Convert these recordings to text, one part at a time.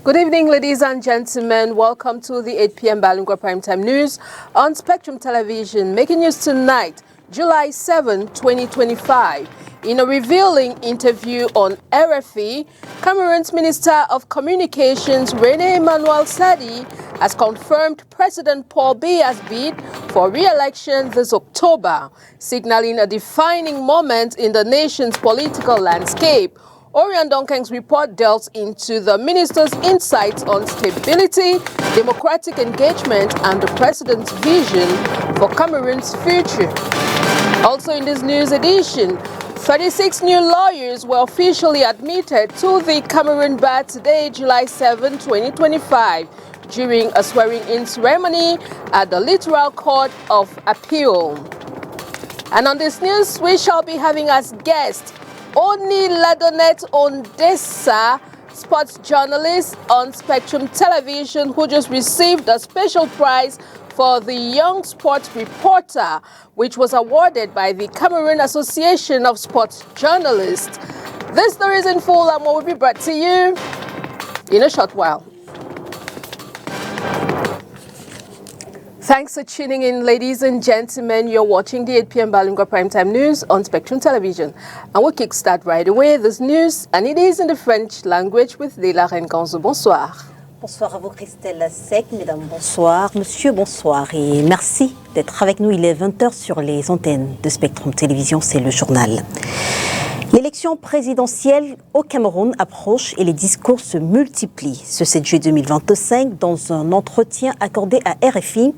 Good evening, ladies and gentlemen. Welcome to the 8 p.m. Bilingue Primetime News on Spectrum Television. Making news tonight, July 7, 2025. In a revealing interview on RFE, Cameroon's Minister of Communications, René Emmanuel Sadi, has confirmed President Paul Biya's bid for re-election this October, signaling a defining moment in the nation's political landscape. Orion Dunkang's report delves into the minister's insights on stability, democratic engagement, and the president's vision for Cameroon's future. Also in this news edition, 36 new lawyers were officially admitted to the Cameroon Bar today, July 7, 2025, during a swearing-in ceremony at the Littoral Court of Appeal. And on this news, we shall be having as guest Oni Ladonet Ondesa, sports journalist on Spectrum Television, who just received a special prize for the Young Sports Reporter, which was awarded by the Cameroon Association of Sports Journalists. This story is in full and will be brought to you in a short while. Thanks for tuning in, ladies and gentlemen. You're watching the 8 p.m. Bilingue Primetime News on Spectrum Television. And we'll kickstart right away this news, and it is in the French language with Leila Renganzo. Bonsoir. Bonsoir à vous, Christelle Sec. Mesdames, bonsoir. Monsieur, bonsoir. Et merci d'être avec nous. Il est 20h sur les antennes de Spectrum Télévision. C'est le journal. L'élection présidentielle au Cameroun approche et les discours se multiplient. Ce 7 juillet 2025, dans un entretien accordé à RFI,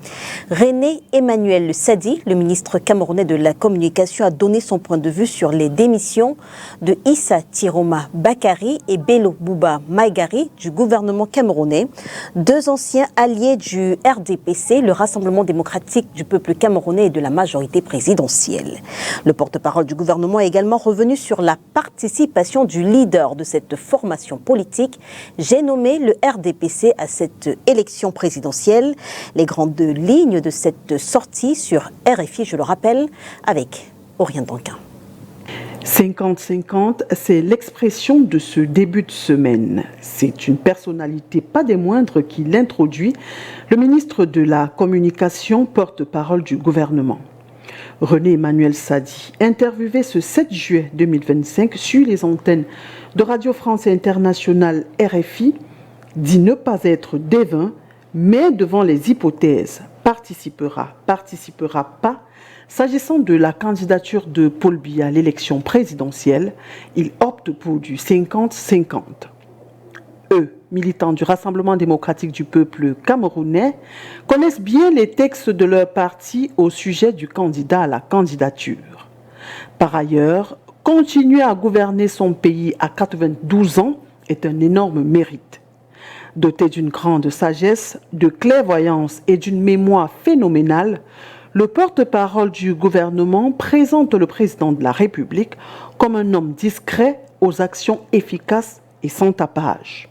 René Emmanuel Sadi, le ministre camerounais de la Communication, a donné son point de vue sur les démissions de Issa Tiroma Bakari et Bello Bouba Maïgari du gouvernement camerounais, deux anciens alliés du RDPC, le Rassemblement démocratique du peuple camerounais et de la majorité présidentielle. Le porte-parole du gouvernement est également revenu sur la participation du leader de cette formation politique. J'ai nommé le RDPC à cette élection présidentielle. Les grandes lignes de cette sortie sur RFI, je le rappelle, avec Orion Dunkang. 50-50, c'est l'expression de ce début de semaine. C'est une personnalité pas des moindres qui l'introduit, le ministre de la Communication, porte-parole du gouvernement. René Emmanuel Sadi, interviewé ce 7 juillet 2025 sur les antennes de Radio France Internationale RFI, dit ne pas être devin, mais devant les hypothèses, participera pas. S'agissant de la candidature de Paul Biya à l'élection présidentielle, il opte pour du 50-50. Eux, militants du Rassemblement démocratique du peuple camerounais, connaissent bien les textes de leur parti au sujet du candidat à la candidature. Par ailleurs, continuer à gouverner son pays à 92 ans est un énorme mérite. Doté d'une grande sagesse, de clairvoyance et d'une mémoire phénoménale, le porte-parole du gouvernement présente le président de la République comme un homme discret aux actions efficaces et sans tapage.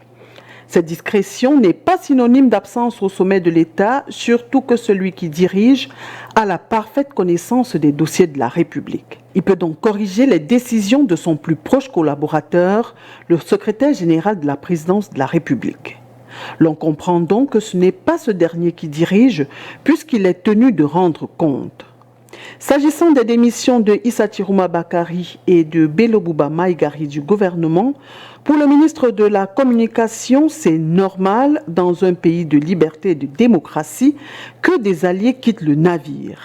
Cette discrétion n'est pas synonyme d'absence au sommet de l'État, surtout que celui qui dirige a la parfaite connaissance des dossiers de la République. Il peut donc corriger les décisions de son plus proche collaborateur, le secrétaire général de la présidence de la République. L'on comprend donc que ce n'est pas ce dernier qui dirige, puisqu'il est tenu de rendre compte. S'agissant des démissions de Issa Tiroma Bakari et de Bello Bouba Maïgari du gouvernement, pour le ministre de la Communication, c'est normal dans un pays de liberté et de démocratie que des alliés quittent le navire.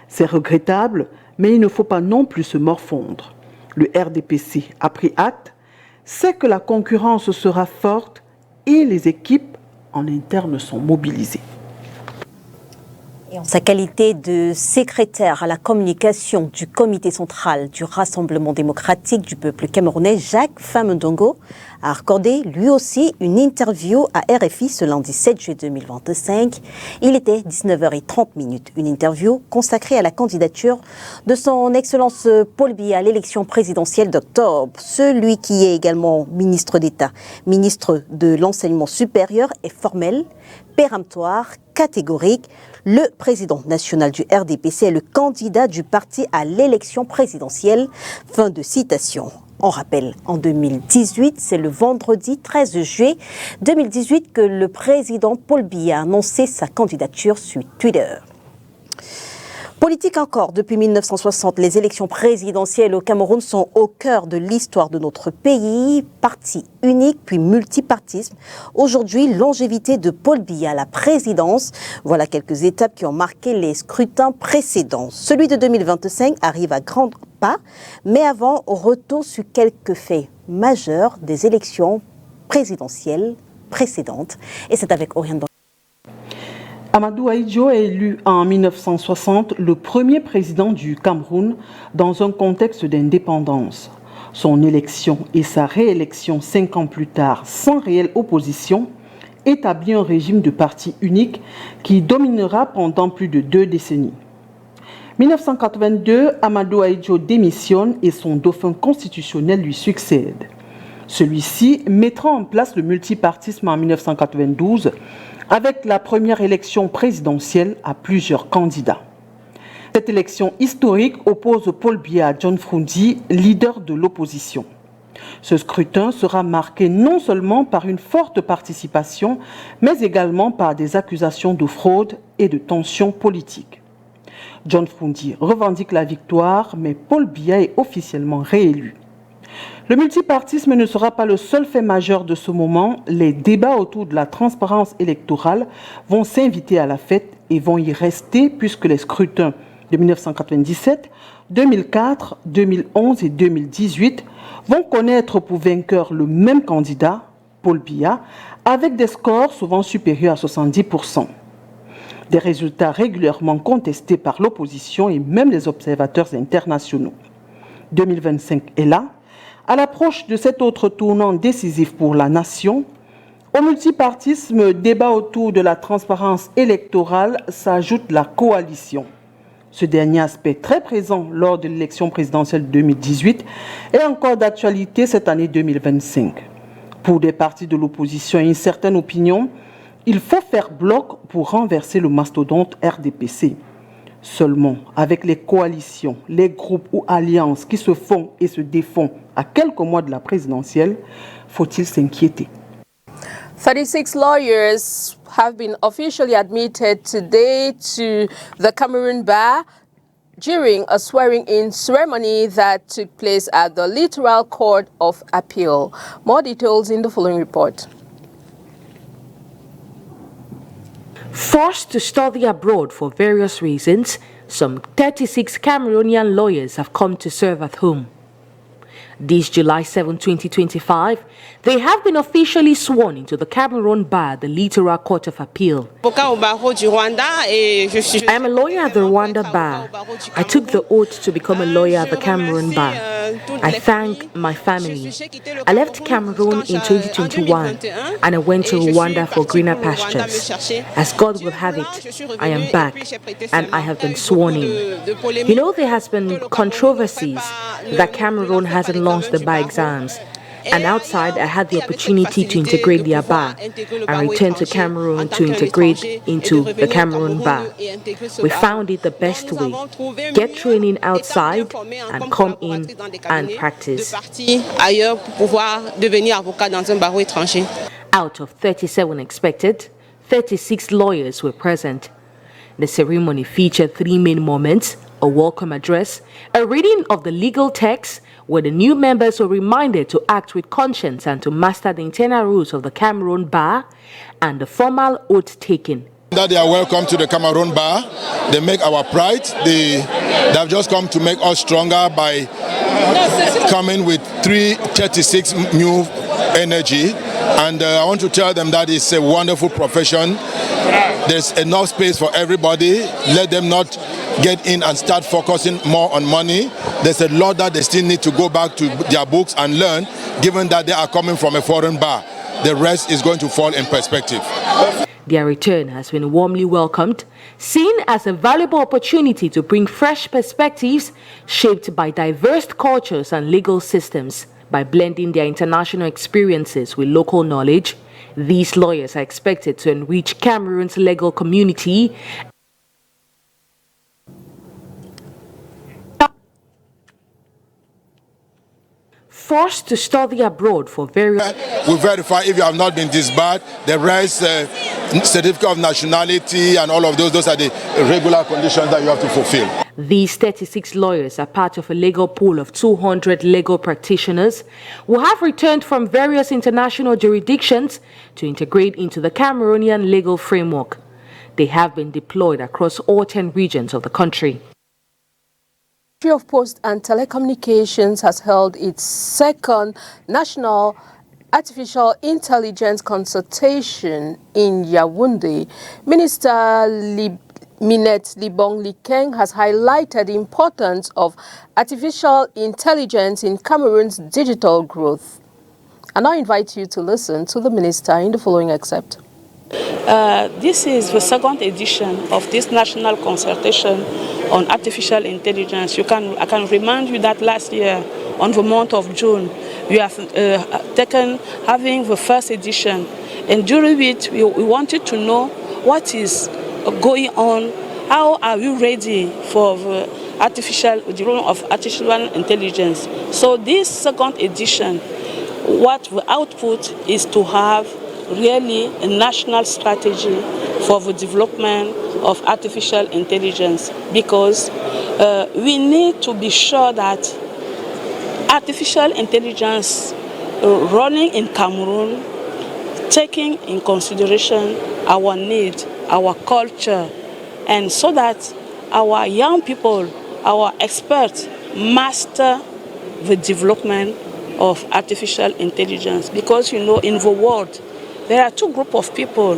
C'est regrettable, mais il ne faut pas non plus se morfondre. Le RDPC a pris acte, sait que la concurrence sera forte et les équipes en interne sont mobilisées. Et en sa qualité de secrétaire à la communication du comité central du Rassemblement démocratique du peuple camerounais, Jacques Famendongo a accordé lui aussi une interview à RFI ce lundi 7 juillet 2025. Il était 19h30, une interview consacrée à la candidature de son Excellence Paul Biya à l'élection présidentielle d'octobre. Celui qui est également ministre d'État, ministre de l'enseignement supérieur et formel, péremptoire, catégorique. Le président national du RDPC est le candidat du parti à l'élection présidentielle. Fin de citation. On rappelle, en 2018, c'est le vendredi 13 juillet 2018 que le président Paul Biya a annoncé sa candidature sur Twitter. Politique encore, depuis 1960, les élections présidentielles au Cameroun sont au cœur de l'histoire de notre pays. Parti unique puis multipartisme. Aujourd'hui, longévité de Paul Biya à la présidence. Voilà quelques étapes qui ont marqué les scrutins précédents. Celui de 2025 arrive à grands pas, mais avant, retour sur quelques faits majeurs des élections présidentielles précédentes. Et c'est avec Oriane. Amadou Ahidjo est élu en 1960 le premier président du Cameroun dans un contexte d'indépendance. Son élection et sa réélection 5 ans plus tard, sans réelle opposition, établit un régime de parti unique qui dominera pendant plus de 2 décennies. 1982, Amadou Ahidjo démissionne et son dauphin constitutionnel lui succède. Celui-ci mettra en place le multipartisme en 1992 avec la première élection présidentielle à plusieurs candidats. Cette élection historique oppose Paul Biya à John Frundi, leader de l'opposition. Ce scrutin sera marqué non seulement par une forte participation, mais également par des accusations de fraude et de tensions politiques. John Frundi revendique la victoire, mais Paul Biya est officiellement réélu. Le multipartisme ne sera pas le seul fait majeur de ce moment. Les débats autour de la transparence électorale vont s'inviter à la fête et vont y rester puisque les scrutins de 1997, 2004, 2011 et 2018 vont connaître pour vainqueur le même candidat, Paul Biya, avec des scores souvent supérieurs à 70%. Des résultats régulièrement contestés par l'opposition et même les observateurs internationaux. 2025 est là. À l'approche de cet autre tournant décisif pour la nation, au multipartisme, débat autour de la transparence électorale s'ajoute la coalition. Ce dernier aspect très présent lors de l'élection présidentielle 2018 est encore d'actualité cette année 2025. Pour des partis de l'opposition et une certaine opinion, il faut faire bloc pour renverser le mastodonte RDPC. Seulement, avec les coalitions, les groupes ou alliances qui se font et se défont à quelques mois de la présidentielle, faut-il s'inquiéter? 36 lawyers have been officially admitted today to the Cameroon Bar during a swearing-in ceremony that took place at the Littoral Court of Appeal. More details in the following report. Forced to study abroad for various reasons, some 36 Cameroonian lawyers have come to serve at home. This July 7, 2025, they have been officially sworn into the Cameroon Bar, the Littoral Court of Appeal. I am a lawyer at the Rwanda Bar. I took the oath to become a lawyer at the Cameroon Bar. I thank my family. I left Cameroon in 2021 and I went to Rwanda for greener pastures. As God will have it, I am back and I have been sworn in. You know, there has been controversies that Cameroon hasn't launched the bar exams. And outside, I had the opportunity to integrate the bar and return to Cameroon to integrate into the Cameroon Bar. We found it the best way. Get training outside and come in and practice. Out of 37 expected, 36 lawyers were present. The ceremony featured 3 main moments: a welcome address, a reading of the legal text, where the new members were reminded to act with conscience and to master the internal rules of the Cameroon Bar, and the formal oath taking. That they are welcome to the Cameroon Bar. They make our pride. They have just come to make us stronger by coming with 36 new energy. And I want to tell them that it's a wonderful profession. There's enough space for everybody. Let them not get in and start focusing more on money. There's a lot that they still need to go back to their books and learn, given that they are coming from a foreign bar. The rest is going to fall in perspective. Their return has been warmly welcomed, seen as a valuable opportunity to bring fresh perspectives shaped by diverse cultures and legal systems. By blending their international experiences with local knowledge, These lawyers are expected to enrich Cameroon's legal community forced to study abroad for various... We verify if you have not been disbarred, the rest, certificate of nationality and all of those are the regular conditions that you have to fulfill. These 36 lawyers are part of a legal pool of 200 legal practitioners who have returned from various international jurisdictions to integrate into the Cameroonian legal framework. They have been deployed across all 10 regions of the country. The Ministry of Posts and Telecommunications has held its second National Artificial Intelligence Consultation in Yaoundé. Minister Minette Libong-Likeng has highlighted the importance of artificial intelligence in Cameroon's digital growth. And I invite you to listen to the minister in the following excerpt. This is the second edition of this national consultation on artificial intelligence. I can remind you that last year, on the month of June, we have having the first edition, and during it we wanted to know what is going on. How are we ready for the role of artificial intelligence? So this second edition, what the output is to have really a national strategy for the development of artificial intelligence, because we need to be sure that artificial intelligence running in Cameroon, taking in consideration our need, our culture, and so that our young people, our experts, master the development of artificial intelligence. Because, you know, in the world, there are two groups of people: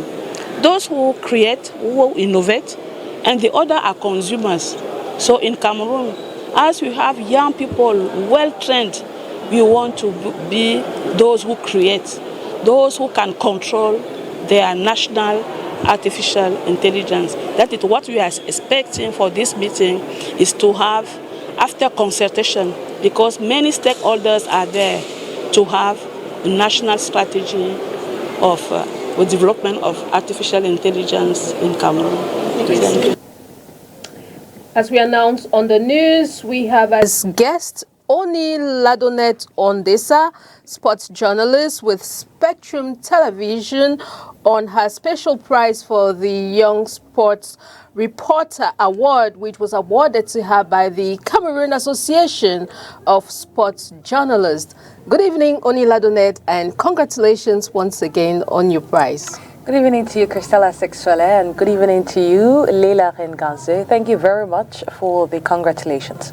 those who create, who innovate, and the other are consumers. So in Cameroon, as we have young people well-trained, we want to be those who create, those who can control their national artificial intelligence. That is what we are expecting for this meeting, is to have, after consultation, because many stakeholders are there, to have a national strategy of the development of artificial intelligence in Cameroon. Thank you. As we announced on the news, we have as guest Oni Ladonette Ondesa, sports journalist with Spectrum Television, on her special prize for the Young Sports Reporter Award, which was awarded to her by the Cameroon Association of Sports Journalists. Good evening, Oni Ladonette, and congratulations once again on your prize. Good evening to you, Christella Sexuele, and good evening to you, Leila Rengaze. Thank you very much for the congratulations.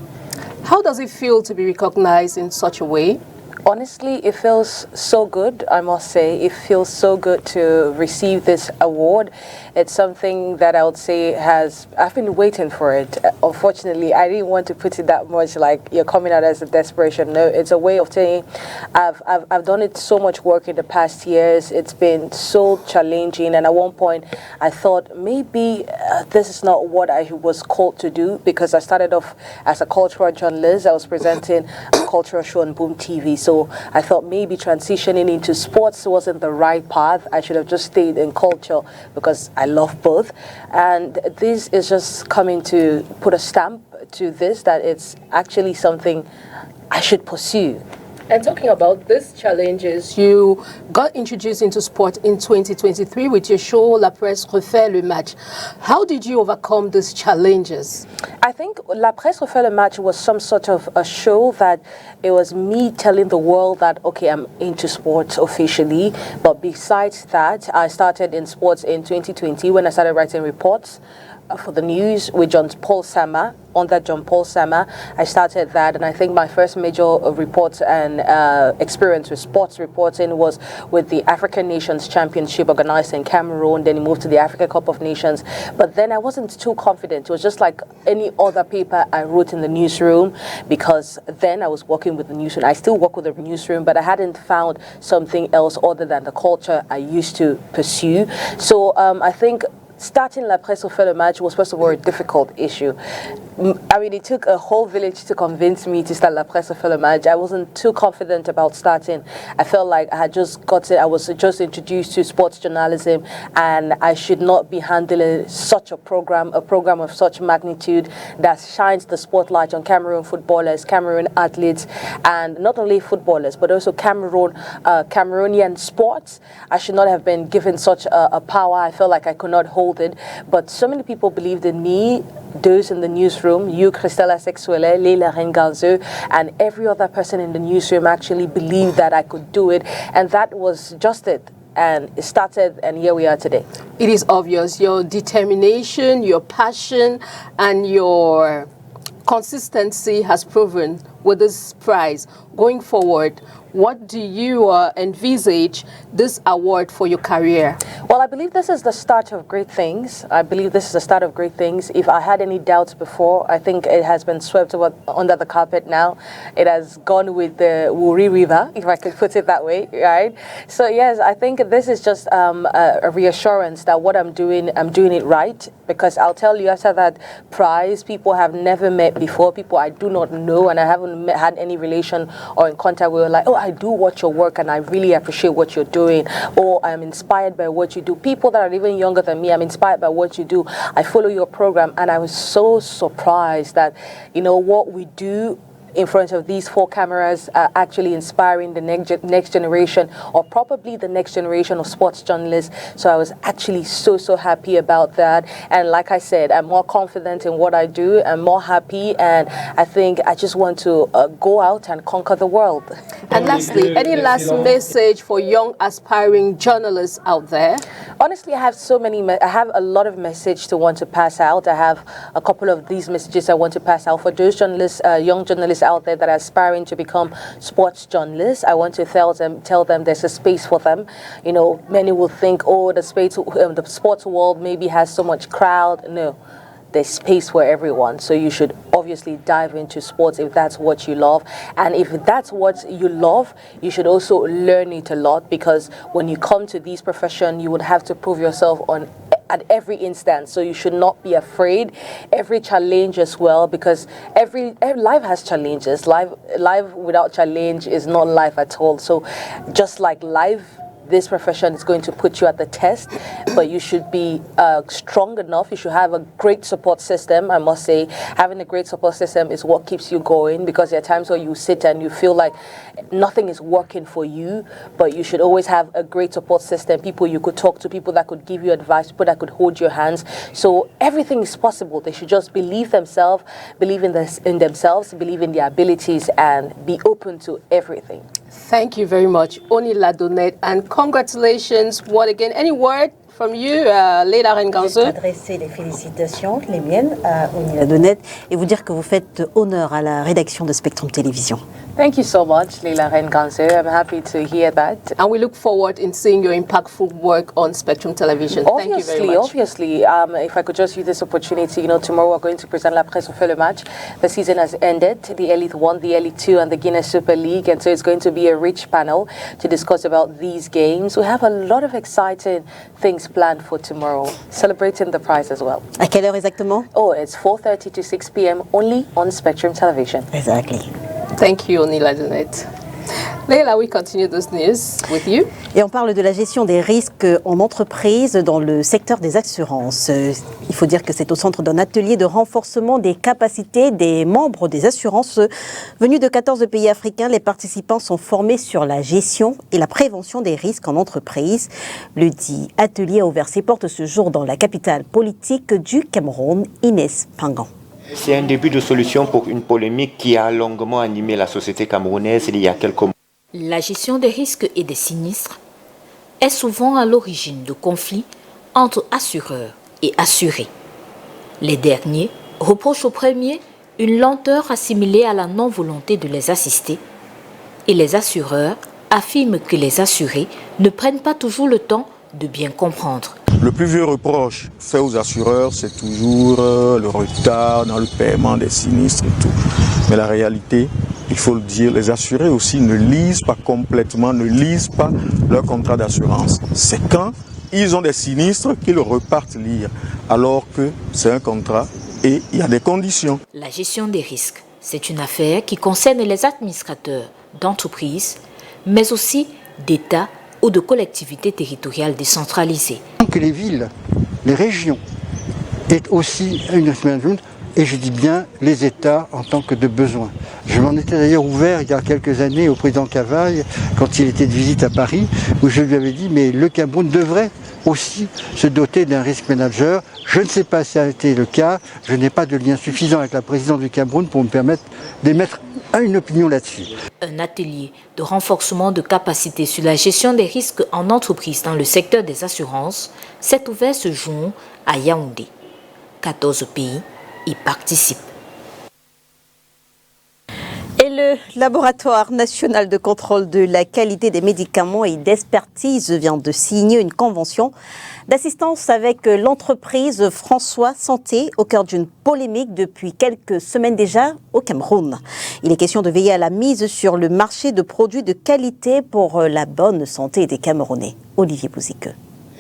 How does it feel to be recognized in such a way? Honestly, it feels so good, I must say. It feels so good to receive this award. It's something that I would say I've been waiting for it. Unfortunately, I didn't want to put it that much like you're coming out as a desperation. No, it's a way of saying I've done it so much work in the past years. It's been so challenging, and at one point I thought maybe this is not what I was called to do, because I started off as a cultural journalist. I was presenting a cultural show on Boom TV. So I thought maybe transitioning into sports wasn't the right path. I should have just stayed in culture, because I love both. And this is just coming to put a stamp to this, that it's actually something I should pursue. And talking about these challenges, you got introduced into sport in 2023 with your show La Presse Refait le Match. How did you overcome these challenges? I think La Presse Refait le Match was some sort of a show that it was me telling the world that, okay, I'm into sports officially. But besides that, I started in sports in 2020 when I started writing reports for the news with John Paul Sama. Under John Paul Sama, I started that, and I think my first major report and experience with sports reporting was with the African Nations Championship organized in Cameroon. Then it moved to the Africa Cup of Nations. But then I wasn't too confident. It was just like any other paper I wrote in the newsroom, because then I was working with the newsroom. I still work with the newsroom, but I hadn't found something else other than the culture I used to pursue. So I think starting La Presse for the match was first of all a difficult issue. I mean, it took a whole village to convince me to start La Presse for the match. I wasn't too confident about starting. I felt like I had just got it. I was just introduced to sports journalism, and I should not be handling such a program of such magnitude that shines the spotlight on Cameroon footballers, Cameroon athletes, and not only footballers, but also Cameroonian sports. I should not have been given such a power. I felt like I could not hold it, but so many people believed in me, those in the newsroom, you, Christella Sexuele, Leila Renganzo, and every other person in the newsroom actually believed that I could do it, and that was just it. And it started, and here we are today. It is obvious your determination, your passion, and your consistency has proven with this prize. Going forward, what do you envisage this award for your career? Well, I believe this is the start of great things. If I had any doubts before, I think it has been swept under the carpet now. It has gone with the Wuri River, if I could put it that way, right? So yes, I think this is just a reassurance that what I'm doing it right. Because I'll tell you, after that prize, people have never met before, people I do not know, and I haven't had any relation or in contact with, like, oh, I do watch your work and I really appreciate what you're doing, or I'm inspired by what you do. People that are even younger than me, I'm inspired by what you do. I follow your program, and I was so surprised that, you know, what we do in front of these 4 cameras are actually inspiring the next generation, or probably the next generation of sports journalists. So I was actually so happy about that. And like I said, I'm more confident in what I do. I'm more happy, and I think I just want to go out and conquer the world. And lastly, any last message for young aspiring journalists out there? Honestly, I have a lot of messages to want to pass out. I have a couple of these messages I want to pass out for those journalists, young journalists out there that are aspiring to become sports journalists. I want to tell them there's a space for them. You know, many will think, oh, the sports world maybe has so much crowd. No. There's space for everyone. So you should obviously dive into sports if that's what you love. And if that's what you love, you should also learn it a lot, because when you come to this profession, you would have to prove yourself at every instance. So you should not be afraid. Every challenge as well, because every life has challenges. Life without challenge is not life at all. So just like life, this profession is going to put you at the test, but you should be strong enough. You should have a great support system. I must say, having a great support system is what keeps you going, because there are times where you sit and you feel like nothing is working for you, but you should always have a great support system, people you could talk to, people that could give you advice, people that could hold your hands. So everything is possible. They should just believe themselves, believe in themselves, believe in their abilities, and be open to everything. Thank you very much, Oni Ladonnette, and congratulations. What again? Any word from you, Leila Renganzo? Je vais adresser les félicitations, les miennes, à Oni Ladonnette, et vous dire que vous faites honneur à la rédaction de Spectrum Télévision. Thank you so much, Leila Renganzo. I'm happy to hear that. And we look forward in seeing your impactful work on Spectrum Television. Thank you very much. Obviously, if I could just use this opportunity, you know, tomorrow we're going to present La Presse for le match. The season has ended. The Elite 1, the Elite 2, and the Guinness Super League. And so it's going to be a rich panel to discuss about these games. We have a lot of exciting things planned for tomorrow, celebrating the prize as well. À quelle heure exactement? Oh, it's 4:30 to 6 p.m. only on Spectrum Television. Exactly. Thank you, Oni Ladonnette. Leila, we continue this news with you. Et on parle de la gestion des risques en entreprise dans le secteur des assurances. Il faut dire que c'est au centre d'un atelier de renforcement des capacités des membres des assurances venus de 14 pays africains. Les participants sont formés sur la gestion et la prévention des risques en entreprise. Le dit atelier a ouvert ses portes ce jour dans la capitale politique du Cameroun, Inès Pingan. C'est un début de solution pour une polémique qui a longuement animé la société camerounaise il y a quelques mois. La gestion des risques et des sinistres est souvent à l'origine de conflits entre assureurs et assurés. Les derniers reprochent aux premiers une lenteur assimilée à la non-volonté de les assister, et les assureurs affirment que les assurés ne prennent pas toujours le temps de bien comprendre. Le plus vieux reproche fait aux assureurs, c'est toujours le retard dans le paiement des sinistres et tout. Mais la réalité, il faut le dire, les assurés aussi ne lisent pas complètement, ne lisent pas leur contrat d'assurance. C'est quand ils ont des sinistres qu'ils repartent lire, alors que c'est un contrat et il y a des conditions. La gestion des risques, c'est une affaire qui concerne les administrateurs d'entreprises, mais aussi d'États ou de collectivités territoriales décentralisées. Que les villes, les régions aient aussi une risk management, et je dis bien les États en tant que de besoin. Je m'en étais d'ailleurs ouvert il y a quelques années au président Cavaille quand il était de visite à Paris, où je lui avais dit mais le Cameroun devrait aussi se doter d'un risk manager. Je ne sais pas si ça a été le cas, je n'ai pas de lien suffisant avec la présidente du Cameroun pour me permettre d'émettre une opinion là-dessus. Un atelier de renforcement de capacité sur la gestion des risques en entreprise dans le secteur des assurances s'est ouvert ce jour à Yaoundé. 14 pays y participent. Et le Laboratoire national de contrôle de la qualité des médicaments et d'expertise vient de signer une convention d'assistance avec l'entreprise François Santé au cœur d'une polémique depuis quelques semaines déjà au Cameroun. Il est question de veiller à la mise sur le marché de produits de qualité pour la bonne santé des Camerounais. Olivier Bouzike.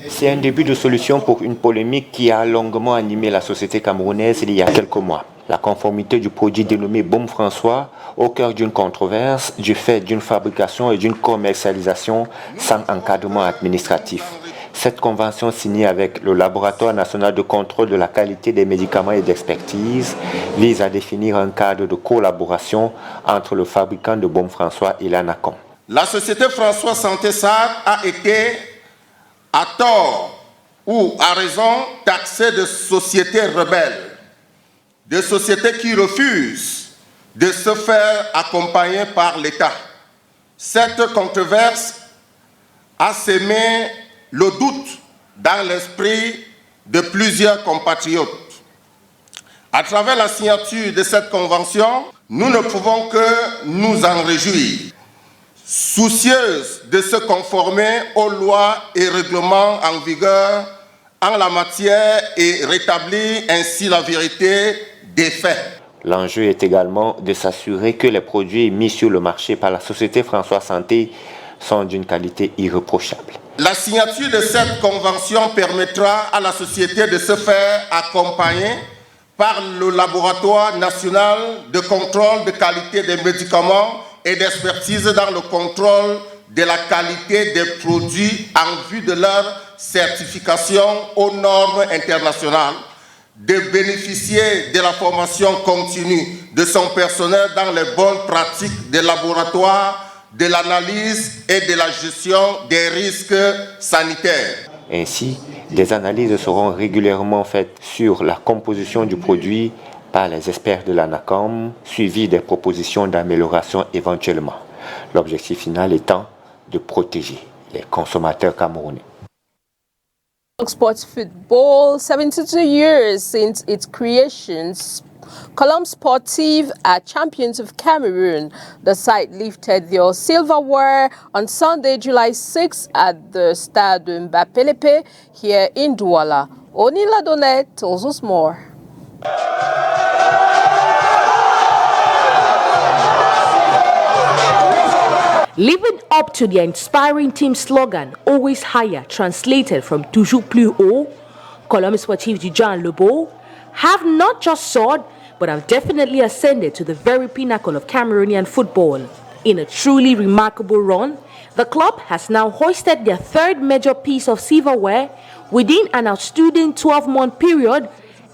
C'est un début de solution pour une polémique qui a longuement animé la société camerounaise il y a quelques mois. La conformité du produit dénommé Baume François au cœur d'une controverse du fait d'une fabrication et d'une commercialisation sans encadrement administratif. Cette convention signée avec le Laboratoire national de contrôle de la qualité des médicaments et d'expertise vise à définir un cadre de collaboration entre le fabricant de Baume François et l'ANACOM. La société François Santé SAR a été, à tort ou à raison, taxée de sociétés rebelles, de sociétés qui refusent de se faire accompagner par l'État. Cette controverse a sémé le doute dans l'esprit de plusieurs compatriotes. À travers la signature de cette convention, nous ne pouvons que nous en réjouir. Soucieuse de se conformer aux lois et règlements en vigueur en la matière et rétablir ainsi la vérité des faits. L'enjeu est également de s'assurer que les produits mis sur le marché par la société François Santé sont d'une qualité irréprochable. La signature de cette convention permettra à la société de se faire accompagner par le Laboratoire national de contrôle de qualité des médicaments et d'expertise dans le contrôle de la qualité des produits en vue de leur certification aux normes internationales, de bénéficier de la formation continue de son personnel dans les bonnes pratiques des laboratoires, de l'analyse et de la gestion des risques sanitaires. Ainsi, des analyses seront régulièrement faites sur la composition du produit par les experts de l'ANACOM, suivies des propositions d'amélioration éventuellement. L'objectif final étant de protéger les consommateurs camerounais. Sports football, 72 years since its creation, Colombe Sportive are champions of Cameroon. The side lifted their silverware on Sunday, July 6 at the Stade Mbappé here in Douala. Onila Donet tells us more. Living up to their inspiring team slogan, always higher, translated from Toujours plus haut, Colombe Sportive du Jean Lebeau have not just soared, but have definitely ascended to the very pinnacle of Cameroonian football. In a truly remarkable run, the club has now hoisted their third major piece of silverware within an outstanding 12-month period,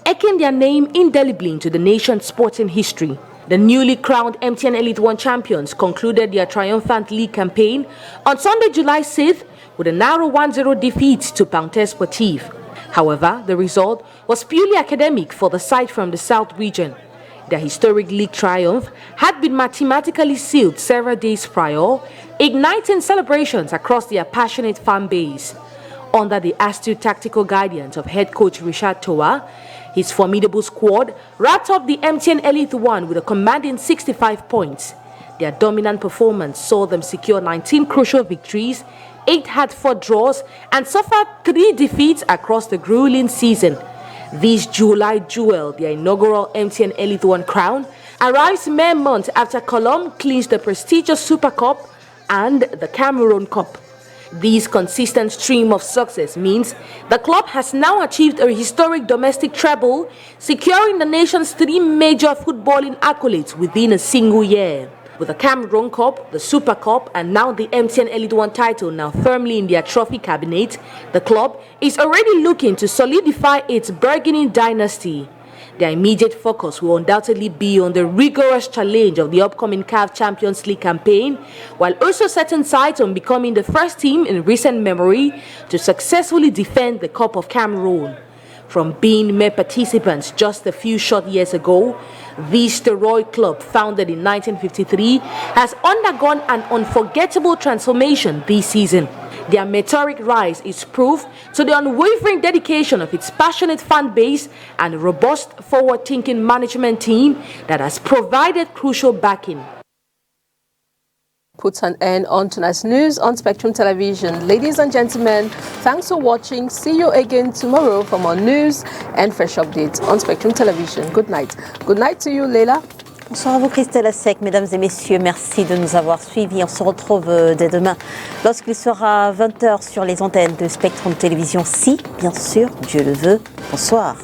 echoing their name indelibly into the nation's sporting history. The newly crowned MTN Elite One champions concluded their triumphant league campaign on Sunday, July 6th with a narrow 1-0 defeat to Panthère Sportive. However, the result was purely academic for the side from the South region. Their historic league triumph had been mathematically sealed several days prior, igniting celebrations across their passionate fan base. Under the astute tactical guidance of head coach Richard Toa, his formidable squad wrapped up the MTN Elite One with a commanding 65 points. Their dominant performance saw them secure 19 crucial victories, 8 hard-fought draws, and suffered 3 defeats across the grueling season. This July jewel, their inaugural MTN Elite One crown, arrives mere months after Colombe clinched the prestigious Super Cup and the Cameroon Cup. This consistent stream of success means the club has now achieved a historic domestic treble, securing the nation's 3 major footballing accolades within a single year. With the Cameroon Cup, the Super Cup, and now the MTN Elite One title now firmly in their trophy cabinet, the club is already looking to solidify its burgeoning dynasty. Their immediate focus will undoubtedly be on the rigorous challenge of the upcoming CAF Champions League campaign, while also setting sights on becoming the first team in recent memory to successfully defend the Cup of Cameroon. From being mere participants just a few short years ago, this steroid club, founded in 1953, has undergone an unforgettable transformation this season. Their meteoric rise is proof to the unwavering dedication of its passionate fan base and robust, forward-thinking management team that has provided crucial backing. Puts an end on tonight's news on Spectrum Television. Ladies and gentlemen, thanks for watching. See you again tomorrow for more news and fresh updates on Spectrum Television. Good night. Good night to you, Leila. Bonsoir à vous, Christelle Assec. Mesdames et messieurs, merci de nous avoir suivis. On se retrouve dès demain lorsqu'il sera 20h sur les antennes de Spectrum Télévision, si, bien sûr, Dieu le veut. Bonsoir.